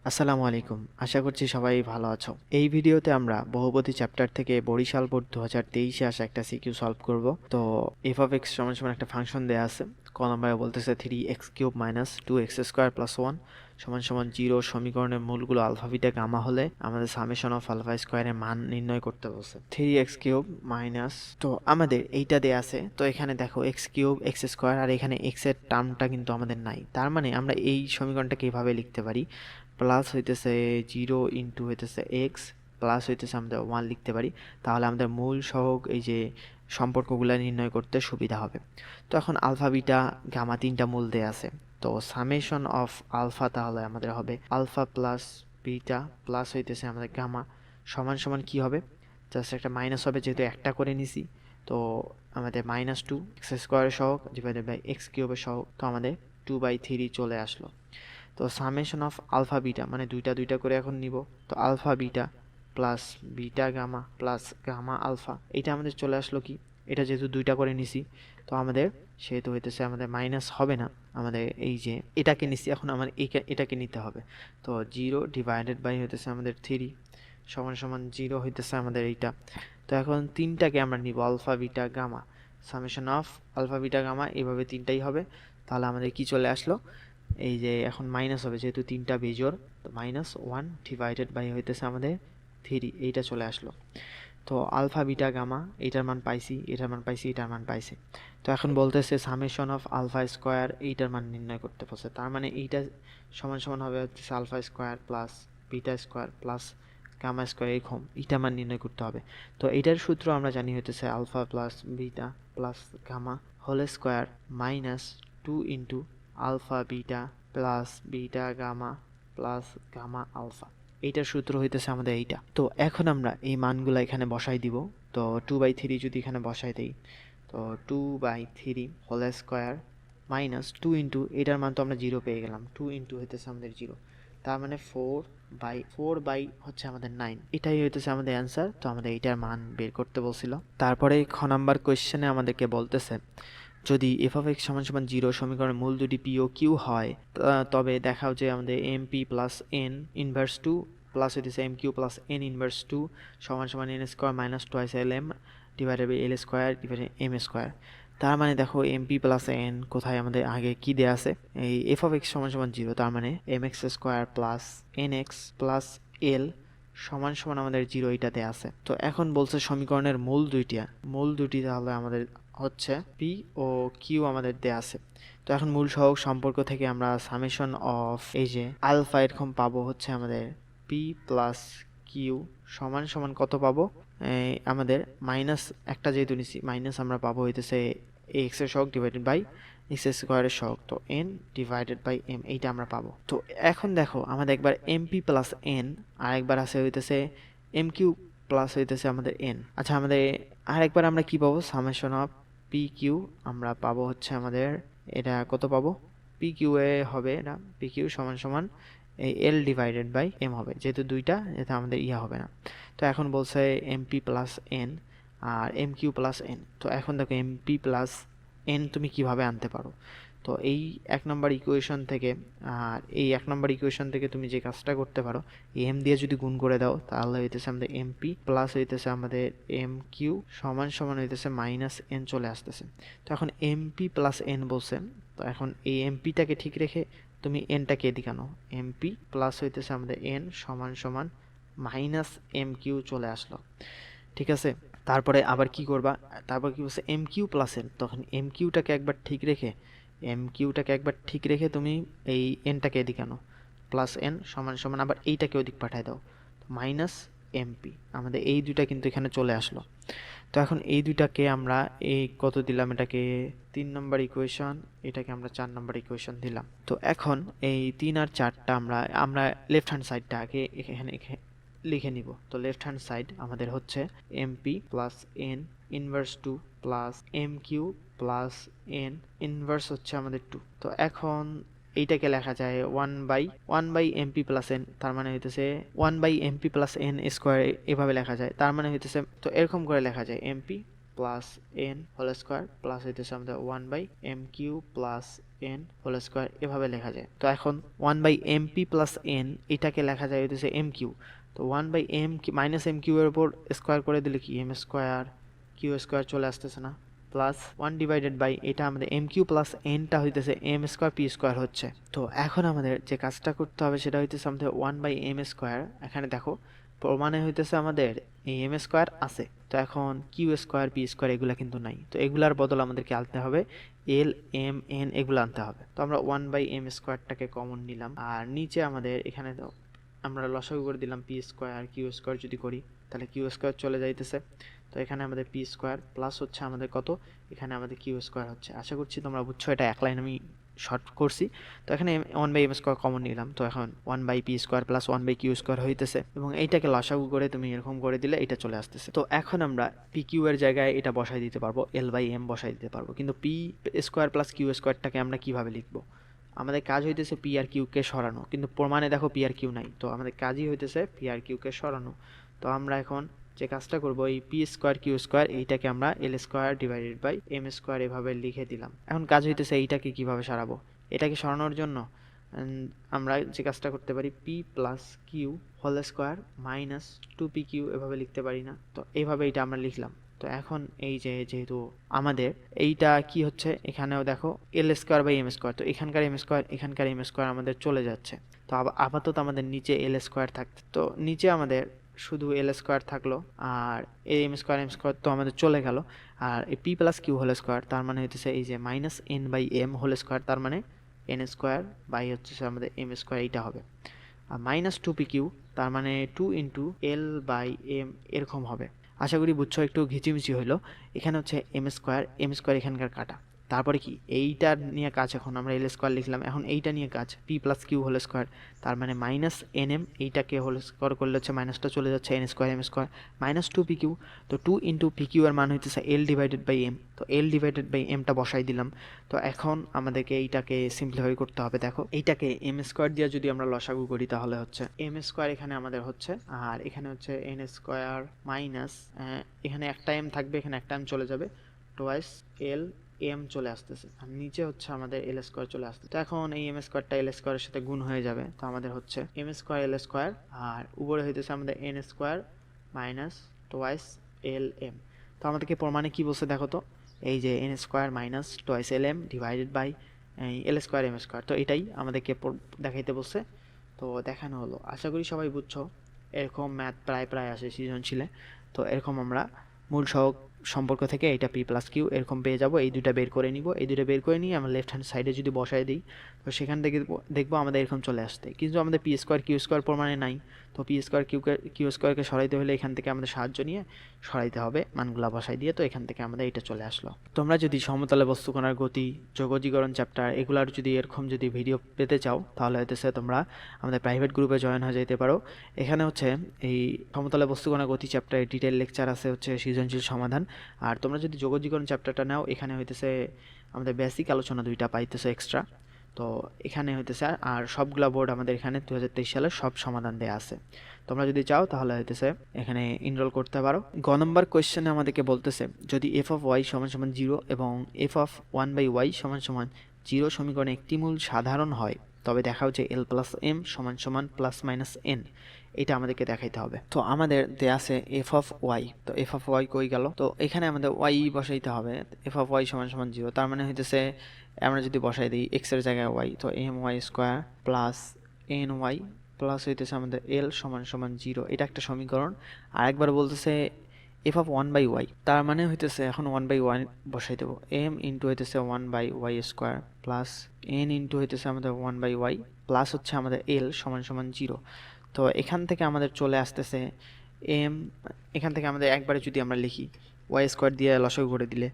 আসসালামু আলাইকুম। আশা করছি সবাই ভালো আছো। এই ভিডিওতে আমরা বহুপদী চ্যাপ্টার থেকে বরিশাল বোর্ড 2023-এ আসা একটা সিকিউ সলভ করব। তো f of x সমান সমান একটা ফাংশন দেয়া আছে। ক নম্বরে বলতেছে 3x³ - 2x² + 1 সমান সমান 0 সমীকরণের মূলগুলো আলফা বিটা গামা হলে আমাদের সামেশন অফ আলফা স্কয়ারের মান নির্ণয় করতে বলছে। 3x³ মাইনাস, তো আমাদের এইটা দেয়া আছে। তো এখানে দেখো x³ x² আর এখানে x এর টার্মটা কিন্তু আমাদের নাই। তার মানে আমরা এই সমীকরণটাকে এভাবে লিখতে পারি, প্লাস হইতেছে 0 ইন্টু হইতেছে এক্স প্লাস হইতেছে আমাদের 1 লিখতে পারি। তাহলে আমাদের মূল সহগ এই যে সম্পর্কগুলো নির্ণয় করতে সুবিধা হবে। তো এখন আলফা বিটা গামা তিনটা মূল দেয়া আছে। তো সামেশন অফ আলফা তাহলে আমাদের হবে আলফা প্লাস বিটা প্লাস হইতেছে আমাদের গামা সমান সমান কি হবে, জাস্ট একটা মাইনাস হবে যেহেতু একটা করে নিছি। তো আমাদের -2 x² সহগ ডিভাইডেড বাই x³ সহগ, তো আমাদের 2/3 চলে আসলো। তো সামেশন অফ আলফা বিটা মানে দুইটা দুইটা করে এখন নিব। তো alpha beta plus beta gamma plus gamma alpha, এটা আমাদের চলে আসলো কি, এটা যেহেতু দুইটা করে নিছি তো আমাদের সেহেতু হইতেছে আমাদের মাইনাস হবে না, আমাদের এই যে এটাকে নিছি এখন আমার এটাকে নিতে হবে। তো 0 ডিভাইডেড বাই হইতেছে আমাদের 3 সমান সমান 0 হইতেছে আমাদের এইটা। তো এখন তিনটাকে আমরা নিব alpha beta gamma, summation of alpha beta gamma এভাবে তিনটাই হবে। তাহলে আমাদের কি চলে আসলো, এই যে এখন মাইনাস হবে যেহেতু তিনটা বেজোড়, তো -1 ডিভাইডেড বাই হইতেছে আমাদের 3, এইটা চলে আসলো। তো আলফা বিটা গামা এইটার মান পাইছি, এটার মান পাইছি, এটার মান পাইছি। তো এখন বলতেছে সামেশন অফ আলফা স্কোয়ার এইটার মান নির্ণয় করতে বলছে। তার মানে এইটা সমান সমান হবে হচ্ছে alpha square plus beta square plus gamma square, এরকম এইটার মান নির্ণয় করতে হবে। তো এইটার সূত্র আমরা জানি হইতেছে alpha plus beta plus gamma whole square minus 2 into alpha beta plus beta gamma plus gamma alpha, এইটার সূত্র হইতেছে আমাদের এইটা। তো এখন আমরা এই মানগুলো এখানে বসাই দিব। তো 2/3 যদি এখানে বসাই দেই, তো 2/3 হোল স্কোয়ার মাইনাস 2 ইন্টু এটার মান তো আমরা 0 পেয়ে গেলাম, 2 ইন্টু হইতেছে আমাদের 0, তার মানে 4/4 হচ্ছে আমাদের 9, এটাই হইতেছে আমাদের অ্যান্সার। তো আমাদের এইটার মান বের করতে বলছিল। তারপরে খ নাম্বার কোয়েশ্চেনে আমাদেরকে বলতেছে যদি f of x সমান সমান 0 সমীকরণের মূল দুটি p ও q হয়, তবে দেখাও যে আমাদের mp plus n inverse 2 plus হইতেছে mq প্লাস n ইনভার্স 2 সমান সমান n square minus twice lm divided by l square divided m square. তার মানে দেখো mp প্লাস n কোথায় আমাদের আগে কি দেয়া আছে, এই f of x সমান সমান 0, তার মানে mx square plus nx plus l সমান সমান আমাদের 0 এইটাতে আছে। তো এখন বলছে সমীকরণের মূল দুটি তাহলে আমাদের হচ্ছে পি ও কিউ আমাদের দেয়া আছে। তো এখন মূল সহগ সম্পর্ক থেকে আমরা সামেশন অফ এই যে আলফা এরকম পাবো হচ্ছে আমাদের পি প্লাস কিউ সমান সমান কত পাবো, আমাদের মাইনাস একটা যেহেতু নিছি মাইনাস আমরা পাবো হইতেছে এক্স এর সহগ ডিভাইডেড বাই এক্স স্কোয়ারের সহগ, তো এন ডিভাইডেড বাই এম এইটা আমরা পাবো। তো এখন দেখো আমাদের একবার এমপি প্লাস এন আর একবার আছে হইতেছে এম কিউ প্লাস হইতেছে আমাদের এন। আচ্ছা আমাদের আরেকবার আমরা কি পাবো, সামেশন অফ পি কিউ আমরা পাবো হচ্ছে আমাদের এটা কত পাবো, পি কিউ এ হবে না, পি কিউ সমান সমান এই এল ডিভাইডেড বাই এম হবে, যেহেতু দুইটা এটা আমাদের ইয়া হবে না। তো এখন বলছে এমপি প্লাস এন আর এম কিউ প্লাস এন। তো এখন দেখো এমপি প্লাস এন তুমি কিভাবে আনতে পারো, তো এই এক নম্বর ইকুয়েশন থেকে, আর এই এক নম্বর ইকুয়েশন থেকে তুমি যে কাজটা করতে পারো, এম দিয়ে যদি গুণ করে দাও তাহলে হইতেছে আমাদের এমপি প্লাস হইতেছে আমাদের এম কিউ সমান সমান হইতেছে মাইনাস এন চলে আসতেছে। তো এখন এমপি প্লাস এন বলছে, তো এখন এই এমপিটাকে ঠিক রেখে তুমি এনটাকে এদিকে আনো, এমপি প্লাস হইতেছে আমাদের এন সমান সমান মাইনাস এম কিউ চলে আসলো, ঠিক আছে। তারপরে আবার কি করবা, তারপর কি বলছে এম কিউ প্লাস এন, তখন এম কিউটাকে একবার ঠিক রেখে তুমি এই এনটাকে এদিকে আনো, প্লাস এন সমান সমান আবার এইটাকে ওদিক পাঠায় দাও, মাইনাস এমপি, আমাদের এই দুইটা কিন্তু এখানে চলে আসলো। তো এখন এই দুইটাকে আমরা এই কত দিলাম, এটাকে 3 নম্বর ইকুয়েশন, এটাকে আমরা 4 নম্বর ইকুয়েশন দিলাম। তো এখন এই 3 আর 4টা আমরা লেফট হ্যান্ড সাইডটা আগে এখানে লিখে নিব। তো লেফট হ্যান্ড সাইড আমাদের হচ্ছে MP plus N inverse 2 plus M Q plus N inverse হচ্ছে আমাদের 2। তো এখন এইটাকে লেখা যায় 1/1 এমপি প্লাস এন, তার মানে হইতেছে 1 এমপি প্লাস এন স্কোয়ার, এভাবে লেখা যায়। তার মানে হইতেছে তো এরকম করে লেখা যায় MP plus N whole square plus হইতেছে আমাদের 1 M Q plus N whole square এভাবে লেখা যায়। তো এখন 1/mp প্লাস এন এটাকে লেখা যায় হইতেছে এম কিউ। তো 1/m মাইনাস এম কিউ এর উপর স্কোয়ার করে দিলে কি এম স্কোয়ার কিউ স্কোয়ার চলে আসতেছে না, প্লাস 1 ডিভাইডেড বাই এটা আমাদের এম কিউ প্লাস এনটা হইতেছে এম স্কোয়ার পি স্কোয়ার হচ্ছে। তো এখন আমাদের যে কাজটা করতে হবে সেটা হইতেছে আমাদের 1/m স্কোয়ার, এখানে দেখো প্রমাণে হইতেছে আমাদের এই এম স্কোয়ার আছে, তো এখন কিউ স্কোয়ার পি স্কোয়ার এগুলা কিন্তু নাই, তো এগুলার বদল আমাদেরকে আনতে হবে এল এম এন এগুলো আনতে হবে। তো আমরা 1/m স্কোয়ারটাকে কমন নিলাম, আর নিচে আমাদের এখানে আমরা লসাগু করে দিলাম পি স্কোয়ার কিউ স্কোয়ার, যদি করি তাহলে কিউ স্কোয়ার চলে যাইতেছে। তো এখানে আমাদের পি স্কোয়ার প্লাস হচ্ছে আমাদের কত, এখানে আমাদের কিউ স্কোয়ার হচ্ছে। আশা করছি তোমরা বুঝছো, এটা এক লাইন আমি শর্ট করছি। তো এখানে 1/m স্কোয়ার কমন নিলাম, তো এখন 1/p square plus 1/q square হইতেছে, এবং এইটাকে লসাগু করে তুমি এরকম করে দিলে এটা চলে আসতেছে। তো এখন আমরা পি কিউ এর জায়গায় এটা বসাই দিতে পারবো, L/m বসাই দিতে পারবো, কিন্তু পি স্কোয়ার প্লাস কিউ স্কোয়ারটাকে আমরা কিভাবে লিখবো? আমাদের কাজ হইতেছে পি আর কিউকে সরানো, কিন্তু প্রমাণে দেখো পি আর কিউ নাই, তো আমাদের কাজই হইতেছে পি আর কিউকে সরানো। তো আমরা এখন যে কাজটা করবো, এই পি স্কোয়ার কিউ স্কোয়ার এইটাকে আমরা L square divided by M square এভাবে লিখে দিলাম। এখন কাজ হইতেছে এইটাকে কিভাবে সরাবো। এটাকে সরানোর জন্য আমরা যে কাজটা করতে পারি, P plus Q whole square minus 2pq এভাবে লিখতে পারি না? তো এইভাবে এটা আমরা লিখলাম। তো এখন এই যে যেহেতু আমাদের এইটা কি হচ্ছে, এখানেও দেখো এল স্কোয়ার বাই এম স্কোয়ার, তো এখানকার এম স্কোয়ার এখানকার এম স্কোয়ার আমাদের চলে যাচ্ছে। তো আপাতত আমাদের নিচে এল স্কোয়ার থাকছে, তো নিচে আমাদের শুধু এল স্কোয়ার থাকলো, আর এম স্কোয়ার তো আমাদের চলে গেল। আর এই P plus Q whole square তার মানে হইতেছে এই যে minus N by M whole square, তার মানে এন স্কোয়ার বাই হচ্ছে আমাদের এম স্কোয়ার, এইটা হবে। আর মাইনাস 2pq তার মানে 2 ইন্টু এল বাই এম এরকম হবে। আশা করি বুঝছো, একটু ঘিচিমিচি হইলো। এখানে হচ্ছে এম স্কোয়ার এখানকার কাটা, তারপরে কি এইটা নিয়ে কাজ, এখন আমরা এল স্কোয়ার লিখলাম, এখন এইটা নিয়ে কাজ P plus Q whole square, তার মানে মাইনাস এন এম, এইটাকে হোল স্কোয়ার করলে হচ্ছে মাইনাসটা চলে যাচ্ছে N square M square minus 2pq। তো 2 ইন্টু পিকিউ এর মান হইতেছে এল ডিভাইডেড বাই এম, তো এল ডিভাইডেড বাই এমটা বসাই দিলাম। তো এখন আমাদেরকে এইটাকে সিম্পলিফাই করতে হবে। দেখো এইটাকে এম স্কোয়ার দিয়ে যদি আমরা লসাগু করি তাহলে হচ্ছে এম স্কোয়ার এখানে আমাদের হচ্ছে, আর এখানে হচ্ছে এন স্কোয়ার মাইনাস এখানে একটা এম থাকবে, এখানে একটা এম চলে যাবে, টোয়াইস এল এম চলে আসতেছে, আর নিচে হচ্ছে আমাদের এল স্কোয়ার চলে আসছে। তো এখন এই এম স্কোয়ারটা এল স্কোয়ারের সাথে গুণ হয়ে যাবে, তো আমাদের হচ্ছে এম স্কোয়ার এল স্কোয়ার, আর উপরে হইতেছে আমাদের N square minus twice L M. তো আমাদেরকে প্রমাণে কি বলছে দেখো তো, এই যে N square minus twice L M divided by L square M square, তো এটাই আমাদেরকে দেখাইতে বলছে। তো দেখানো হলো, আশা করি সবাই বুঝছো। এরকম ম্যাথ প্রায় আসে সৃজনশীলে। তো এরকম আমরা মূল সহগ সম্পর্ক থেকে এটা পি প্লাস কিউ এরকম পেয়ে যাব, এই দুটা বের করে নিব, এই দুটা বের করে নিয়ে আমরা লেফট হ্যান্ড সাইডে যদি বসায় দিই, তো সেখান থেকে দেখবো আমাদের এরকম চলে আসতে, কিন্তু আমাদের পি স্কোয়ার কিউ স্কোয়ার প্রমাণে নাই। তো পি স্কোয়ার কিউ স্কোয়ারকে সরাইতে হলে এখান থেকে আমাদের সাহায্য নিয়ে সরাইতে হবে মানগুলা বসাই দিয়ে, তো এখান থেকে আমাদের এটা চলে আসলো। তোমরা যদি সমতলে বস্তুকণার গতি, যোগজীকরণ চ্যাপ্টার এগুলার যদি এরকম যদি ভিডিও পেতে চাও, তাহলে হইতেছে তোমরা আমাদের প্রাইভেট গ্রুপে জয়েন হয়ে যেতে পারো। এখানে হচ্ছে এই সমতলে বস্তুকণার গতি চ্যাপ্টারে ডিটেল লেকচার আছে হচ্ছে সৃজনশীল সমাধান। আর তোমরা যদি যোগজীকরণ চ্যাপ্টারটা নাও, এখানে হইতেছে আমাদের বেসিক আলোচনা 2টা পাইতেছে এক্সট্রা। তো এখানে হইতেছে আর সবগুলা বোর্ড আমাদের এখানে 2023 সালের সব সমাধান দেয়া আছে। তোমরা যদি চাও তাহলে হইতেছে এখানে এনরোল করতে পারো। গ নম্বর কোয়েশ্চেনে আমাদেরকে বলতেছে, যদি এফ অফ ওয়াই সমান সমান 0 এবং এফ অফ 1/y সমান সমান 0 সমীকরণে একটি মূল সাধারণ হয়, তবে দেখাও যে এল প্লাস এম সমান সমান প্লাস মাইনাস এন, এটা আমাদেরকে দেখাইতে হবে। তো আমাদের দেয়া আছে এফ অফ ওয়াই, তো এফ অফ ওয়াই কই গেল, তো এখানে আমাদের ওয়াই বসাইতে হবে। এফ অফ ওয়াই সমান সমান 0, তার মানে হইতেছে আমরা যদি বসাই দিই এক্স এর জায়গায় ওয়াই, তো M Y square plus N Y plus হইতেছে আমাদের এল সমান সমান 0, এটা একটা সমীকরণ। আরেকবার বলতেছে এফ অফ 1/y, তার মানে হইতেছে এখন 1/1 বসাই দেবো, এম ইন্টু হইতেছে 1/y square plus N into হইতেছে আমাদের 1/y প্লাস হচ্ছে আমাদের এল সমান সমান 0। তো এখান থেকে আমাদের চলে আসতেছে এম, এখান থেকে আমাদের একবারে যদি আমরা লিখি ওয়াই স্কোয়ার দিয়ে লসাগু করে দিলে,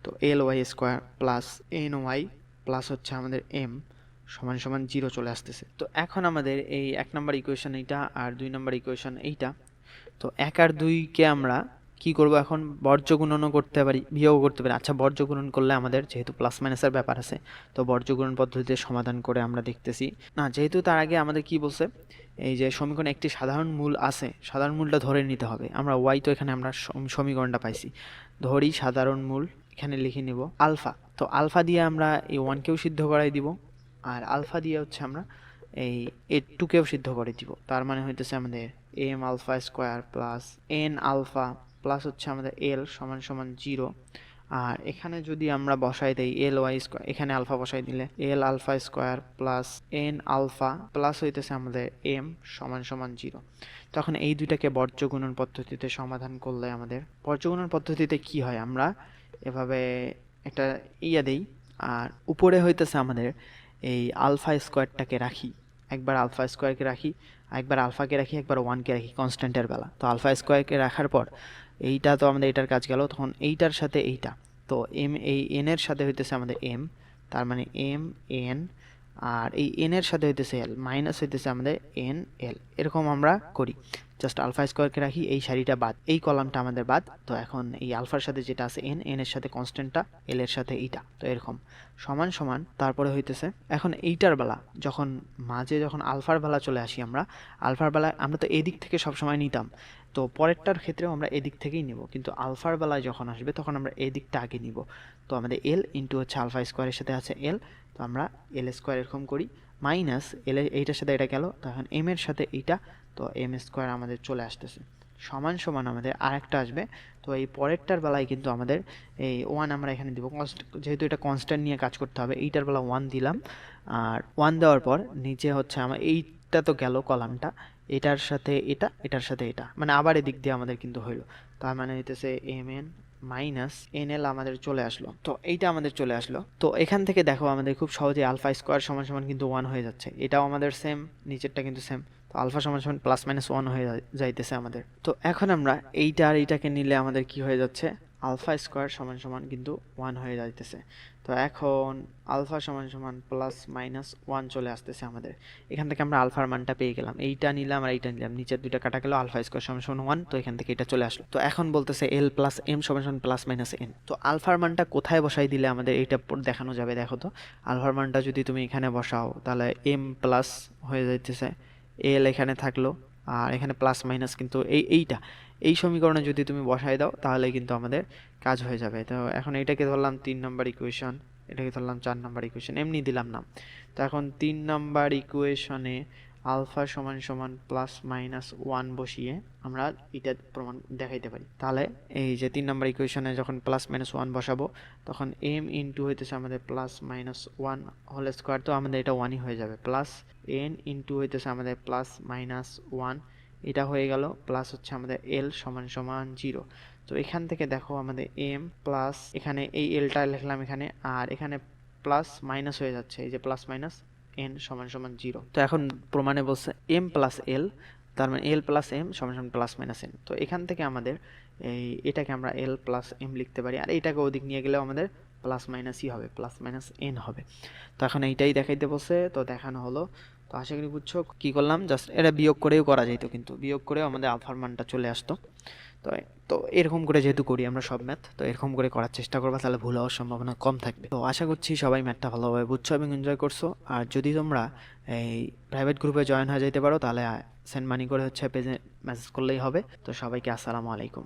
তো L Y square plus N Y plus হচ্ছে আমাদের এম সমান সমান 0 চলে আসতেছে। তো এখন আমাদের এই 1 নম্বর ইকুয়েশন এইটা, আর 2 নম্বর ইকুয়েশন এইটা। তো 1 আর 2কে আমরা কি করব, এখন বর্জ্য গুণনও করতে পারি, বিয়োগ করতে পারি। আচ্ছা, বর্জ্য গুণন করলে আমাদের যেহেতু প্লাস মাইনাসের ব্যাপার আছে, তো বর্জ্য গুণন পদ্ধতিতে সমাধান করে আমরা দেখতেছি না, যেহেতু তার আগে আমাদের কি বলছে, এই যে সমীকরণে একটি সাধারণ মূল আছে, সাধারণ মূলটা ধরে নিতে হবে। আমরা ওয়াই, তো এখানে আমরা সমীকরণটা পাইছি, ধরি সাধারণ মূল, এখানে লিখে নিব আলফা। তো আলফা দিয়ে আমরা এই 1কেও সিদ্ধ করাই দিব, আর আলফা দিয়ে হচ্ছে আমরা এই A2কেও সিদ্ধ করে দিব। তার মানে হইতেছে আমাদের M alpha square plus N alpha plus হচ্ছে আমাদের এল সমান সমান 0। আর এখানে যদি আমরা বসাই দেই এল ওয়াই স্কোয়ার, এখানে আলফা বসাই দিলে L alpha square plus N alpha plus হইতেছে আমাদের এম সমান সমান 0। তখন এই দুইটাকে বর্জ্য গুণন পদ্ধতিতে সমাধান করলে আমাদের বর্জ্য গুণন পদ্ধতিতে কি হয়, আমরা এভাবে একটা দেই, আর উপরে হইতেছে আমাদের এই আলফা স্কোয়ারটাকে রাখি, একবার আলফা স্কোয়ারকে রাখি, একবার আলফাকে রাখি, একবার 1কে রাখি কনস্ট্যান্টের বেলা। তো আলফা স্কোয়ারকে রাখার পর এইটা তো আমাদের এটার কাজ গেল, তখন এইটার সাথে এইটা, তো এই এন এর সাথে হইতেছে আমাদের এম, তার মানে এম এন, আর এই এন এর সাথে হইতেছে এল, মাইনাস হইতেছে আমাদের এন এল। এরকম আমরা করি, জাস্ট আলফা স্কোয়ারকে রাখি, এই সারিটা বাদ, এই কলামটা আমাদের বাদ। তো এখন এই আলফার সাথে যেটা আছে এন, এন এর সাথে কনস্ট্যান্টটা, এল এর সাথে এইটা, তো এরকম সমান সমান। তারপরে হইতেছে এখন এইটার বেলা যখন মাঝে যখন আলফার বেলা চলে আসি, আমরা আলফার বেলা আমরা তো এদিক থেকে সবসময় নিতাম, তো পরেরটার ক্ষেত্রেও আমরা এদিক থেকেই নিব, কিন্তু আলফার বেলায় যখন আসবে তখন আমরা এদিকটা আগে নিব। তো আমাদের এল ইন্টু হচ্ছে আলফা স্কোয়ারের সাথে আছে এল, তো আমরা এল স্কোয়ার এরকম করি, মাইনাস এল এইটার সাথে এটা গেল, তখন এম এর সাথে এইটা, তো এম স্কোয়ার আমাদের চলে আসতেছে সমান সমান আমাদের আরেকটা আসবে। তো এই পরেরটার বেলায় কিন্তু আমাদের এই 1 আমরা এখানে দিব, যেহেতু এটা কনস্ট্যান্ট নিয়ে কাজ করতে হবে, এইটার বেলা 1 দিলাম, আর 1 দেওয়ার পর নিচে হচ্ছে আমার এইটা তো গেল কলামটা, এটার সাথে এটা, এটার সাথে এটা, মানে আবার এদিক দিয়ে আমাদের কিন্তু হইলো, তার মানে হইতেছে M N minus N L আমাদের চলে আসলো। তো এইটা আমাদের চলে আসলো। তো এখান থেকে দেখো আমাদের খুব সহজে আলফা স্কোয়ার সমান সমান কিন্তু 1 হয়ে যাচ্ছে, এটাও আমাদের সেম, নিচেরটা কিন্তু সেম, তো আলফা সমান সমান প্লাস মাইনাস 1 হয়ে যাইতেছে আমাদের। তো এখন আমরা এইটা আর এইটাকে নিলে আমাদের কি হয়ে যাচ্ছে, আলফা স্কোয়ার সমান সমান কিন্তু 1 হয়ে যাইতেছে। তো এখন আলফা সমান সমান প্লাস মাইনাস 1 চলে আসতেছে আমাদের, এখান থেকে আমরা আলফার মানটা পেয়ে গেলাম, এইটা নিলাম আর এইটা নিলাম, নিচের দুইটা কাটা গেল, আলফা স্কোয়ার সমান সমান 1, তো এখান থেকে এটা চলে আসলো। তো এখন বলতেছে এল প্লাস এম সমান সমান প্লাস মাইনাস এন। তো আলফার মানটা কোথায় বসাই দিলে আমাদের এইটা দেখানো যাবে, দেখো তো আলফার মানটা যদি তুমি এখানে বসাও তাহলে এম প্লাস হয়ে যাইতেছে এল এখানে থাকলো, আর এখানে প্লাস মাইনাস কিন্তু এইটা এই সমীকরণে যদি তুমি বসাই দাও তাহলে কিন্তু আমাদের কাজ হয়ে যাবে। তো এখন এইটাকে ধরলাম 3 নম্বর ইকুয়েশন, এটাকে ধরলাম 4 নম্বর ইকুয়েশন, এমনি দিলাম না। তো এখন 3 নম্বর ইকুয়েশনে আলফা সমান সমান প্লাস মাইনাস 1 বসিয়ে আমরা এটা প্রমাণ দেখাইতে পারি। তাহলে এই যে 3 নম্বর ইকুয়েশনে যখন প্লাস মাইনাস 1 বসাবো, তখন এম ইন্টু হইতেছে আমাদের প্লাস মাইনাস 1 হোল স্কোয়ার, তো আমাদের এটা 1ই হয়ে যাবে, প্লাস এন ইন্টু হইতেছে আমাদের প্লাস মাইনাস 1, এটা হয়ে গেল, প্লাস হচ্ছে আমাদের এল সমান সমান 0। তো এখান থেকে দেখো আমাদের এম প্লাস এখানে এই এলটা লিখলাম এখানে, আর এখানে প্লাস মাইনাস হয়ে যাচ্ছে, এই যে প্লাস মাইনাস এন সমান সমান 0। তো এখন প্রমাণে বলছে এম প্লাস এল, তার মানে এল প্লাস এম সমান সমান প্লাস মাইনাস এন। তো এখান থেকে আমাদের এটাকে আমরা এল প্লাস এম লিখতে পারি, আর এটাকে ওদিক নিয়ে গেলেও আমাদের প্লাস মাইনাসই হবে, প্লাস মাইনাস এন হবে। তো এখন এইটাই দেখাইতে বলছে, তো দেখানো হলো। তো আশা করি বুঝছো কি করলাম, জাস্ট এটা বিয়োগ করেও করা যেত, কিন্তু বিয়োগ করেও আমাদের আলফার মানটা চলে আসতো। তো তো এরকম করে যেহেতু করি আমরা সব ম্যাথ, তো এরকম করে করার চেষ্টা করবা, তাহলে ভুল হওয়ার সম্ভাবনা কম থাকবে। তো আশা করছি সবাই ম্যাথটা ভালোভাবে বুঝছো এবং এনজয় করছো। আর যদি তোমরা এই প্রাইভেট গ্রুপে জয়েন হয়ে যেতে পারো, তাহলে সেন্ড মানি করে হচ্ছে পেজে মেসেজ করলেই হবে। তো সবাইকে আসসালামু আলাইকুম।